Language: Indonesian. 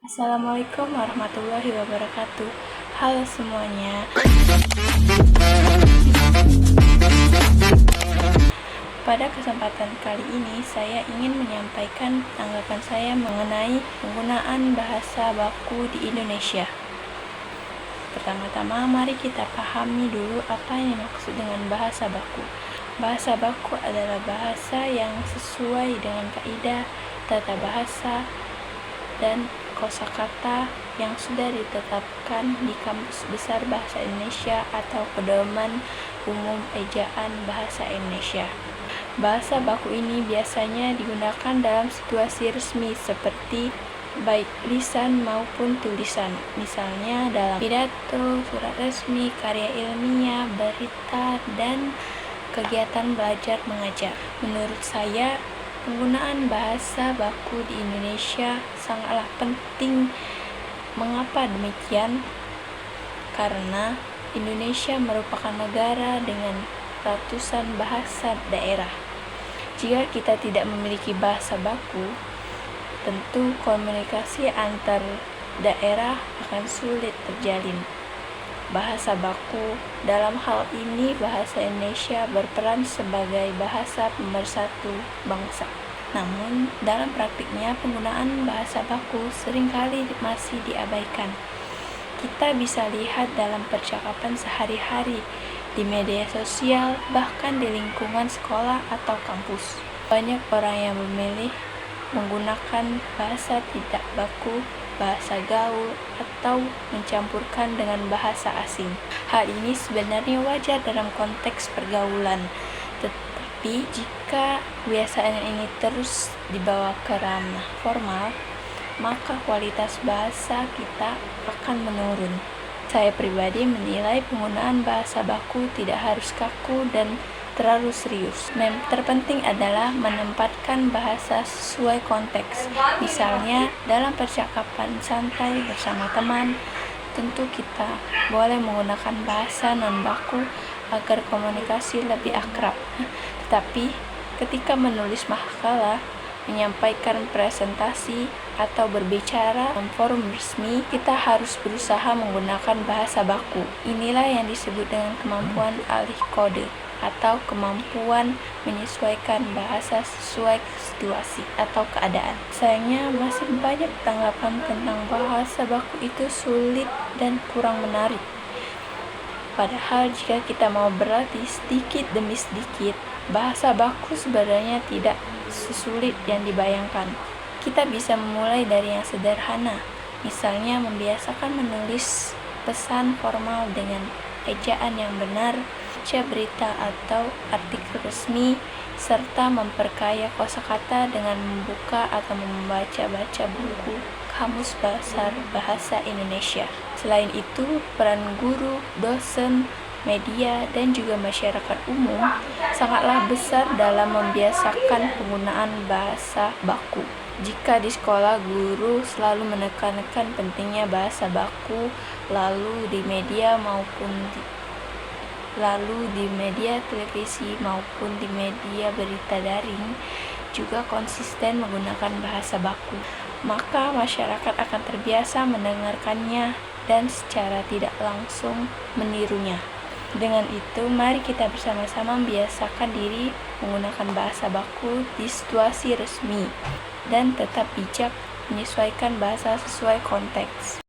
Assalamualaikum warahmatullahi wabarakatuh. Halo semuanya. Pada kesempatan kali ini saya ingin menyampaikan tanggapan saya mengenai penggunaan bahasa baku di Indonesia. Pertama-tama mari kita pahami dulu apa yang dimaksud dengan bahasa baku. Bahasa baku adalah bahasa yang sesuai dengan kaidah tata bahasa dan kosakata yang sudah ditetapkan di Kamus Besar Bahasa Indonesia atau Pedoman Umum Ejaan Bahasa Indonesia. Bahasa baku ini biasanya digunakan dalam situasi resmi seperti baik lisan maupun tulisan, misalnya dalam pidato, surat resmi, karya ilmiah, berita, dan kegiatan belajar mengajar. Menurut saya, penggunaan bahasa baku di Indonesia sangatlah penting. Mengapa demikian? Karena Indonesia merupakan negara dengan ratusan bahasa daerah. Jika kita tidak memiliki bahasa baku, tentu komunikasi antar daerah akan sulit terjalin. Bahasa baku dalam hal ini bahasa Indonesia berperan sebagai bahasa pemersatu bangsa. Namun dalam praktiknya penggunaan bahasa baku seringkali masih diabaikan. Kita bisa lihat dalam percakapan sehari-hari, di media sosial, bahkan di lingkungan sekolah atau kampus. Banyak orang yang memilih menggunakan bahasa tidak baku, bahasa gaul, atau mencampurkan dengan bahasa asing. Hal ini sebenarnya wajar dalam konteks pergaulan, tetapi jika kebiasaan ini terus dibawa ke ranah formal, maka kualitas bahasa kita akan menurun. Saya pribadi menilai penggunaan bahasa baku tidak harus kaku dan terlalu serius. Terpenting adalah menempatkan bahasa sesuai konteks. Misalnya, dalam percakapan santai bersama teman, tentu kita boleh menggunakan bahasa non-baku agar komunikasi lebih akrab. Tetapi, ketika menulis makalah, menyampaikan presentasi, atau berbicara dalam forum resmi, kita harus berusaha menggunakan bahasa baku. Inilah yang disebut dengan kemampuan alih kode atau kemampuan menyesuaikan bahasa sesuai situasi atau keadaan. Sayangnya masih banyak tanggapan tentang bahasa baku itu sulit dan kurang menarik. Padahal jika kita mau berlatih sedikit demi sedikit, bahasa baku sebenarnya tidak sesulit yang dibayangkan. Kita bisa memulai dari yang sederhana, misalnya membiasakan menulis pesan formal dengan ejaan yang benar, baca berita atau artikel resmi, serta memperkaya kosakata dengan membuka atau membaca-baca buku Kamus Besar Bahasa Indonesia. Selain itu, peran guru, dosen, media, dan juga masyarakat umum sangatlah besar dalam membiasakan penggunaan bahasa baku. Jika di sekolah guru selalu menekankan pentingnya bahasa baku, lalu di media televisi maupun di media berita daring juga konsisten menggunakan bahasa baku, maka masyarakat akan terbiasa mendengarkannya dan secara tidak langsung menirunya. Dengan itu, mari kita bersama-sama membiasakan diri menggunakan bahasa baku di situasi resmi dan tetap bijak menyesuaikan bahasa sesuai konteks.